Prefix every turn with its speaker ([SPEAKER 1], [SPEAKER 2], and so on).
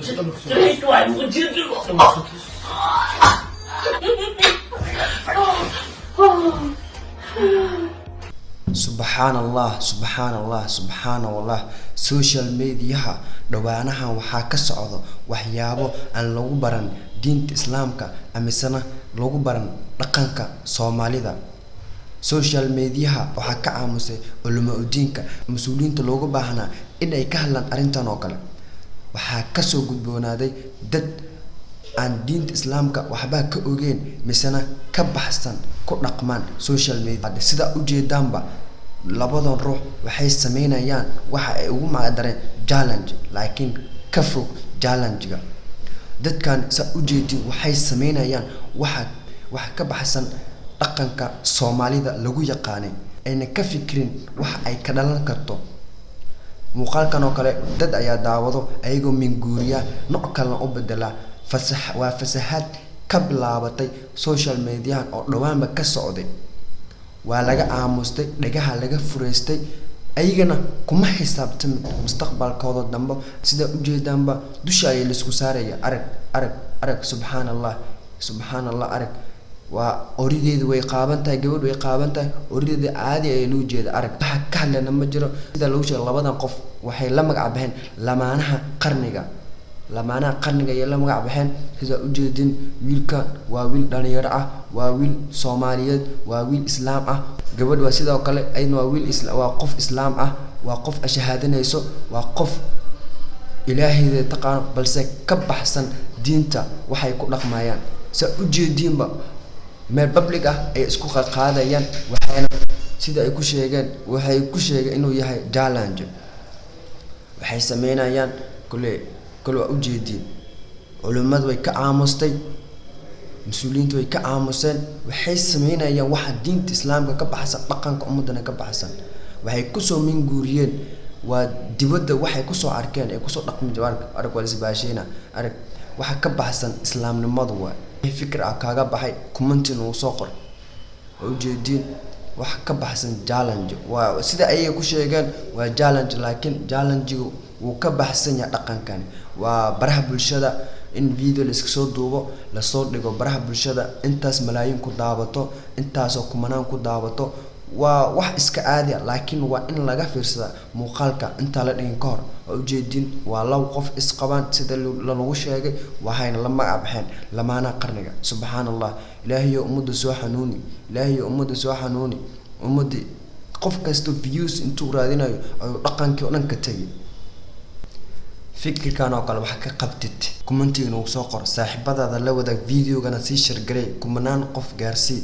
[SPEAKER 1] 这短不接这个。
[SPEAKER 2] subhanallah subhanallah subhanallah social media dhawaanahan waxaa ka socdo waxyaabo aan lagu baran diinta islaamka amisana lagu baran dhaqanka Soomaalida. social media waxaa ka aamusay culimo diinka mas'uuliyiinta looga baahnaa in ay ka hadlaan arrintan oo kale. waxaa ka soo gudboonaaday dad aan diinta islaamka waxba ka ogeyn misana ka baxsan ku dhaqmaan social media sida u jeedaanba labadan ruux waxay sameynayaan waxa ay ugu magacdareen challenge laakiin ka fog challenge-ga. dadkan sa u jeedin waxay sameynayaan wax ka baxsan dhaqanka Soomaalida lagu yaqaanay ayna ka fikirin wax ay ka dhalan karto. muuqaalkan oo kale dad ayaa daawado ayagoo minguuriya nooc kale u bedela fasaxad ka bilaabatay social media oo dhawaanba ka socday. waa laga aamustay dhagaha laga fureystay ayagana kuma xisaabtamin mustaqbalkooda dambe sida u jeedaanba dusha ay la isku saaraya arag subhanallah arag waa orideedu way qaabantahay gabadhu way qaabantahay orideedu caadi ay loo jeeda arag waxa ka hadlana ma jiro sida lagu sheegay labadan qof waxay la magac baxeen lamaanaha qarniga iyo la magac baxeen sida u jeedin wiilka waa wiil dhalinyaro ah waa wiil Soomaaliyeed waa wiil islaam ah gabadhu waa sidoo kale ayna waa wiil waa qof islaam ah waa qof ashahaadanayso waa qof ilaahay taqaan balse ka baxsan diinta waxay ku dhaqmayaan sa u jeedinba meel public ah ay isku qaadayaan waxayna sida ay ku sheegeen inuu yahay challenge. waxay sameynayaan kule waa u jeedin culimadu way ka aamustay mas'uuliyiintu way ka aamuseen waxay sameynayaan waxa diinta islaamka ka baxsan dhaqanka ummadana ka baxsan. waxay ku soo minguuriyeen waa dibadda waxay ku soo arkeen ay ku soo dhaqmi arag wala sibaashayna arag waxa ka baxsan islaamnimadu waa fikir ah kaaga baxay commentin uu soo qor oo u jeedin wax ka baxsan challenge waa sida ay ku sheegeen waa challenge laakiin challenge-gu wuu ka baxsan yahay dhaqankan. waa baraha bulshada in video la iska soo duubo la soo dhigo baraha bulshada intaas malaayiin ku daawato intaas oo kumanaan ku daawato waa wax iska caadi ah laakiin waa in laga fiirsada muuqaalka inta la dhigin ka hor oo ujeedin waa laba qof isqabaan sida lagu sheegay waxayna la magac baxeen lamaana qarniga. subhanallah ilaahay ummadda soo xanuuni ummadda qof kasto views intuu raadinayo oo dhaqankii oo dhan ka tagay. fikirkan oo kale wax ka qabtid commentiga soo qor saaxiibadaada la wadaag videogana sii share garay kumanaan qof gaarsii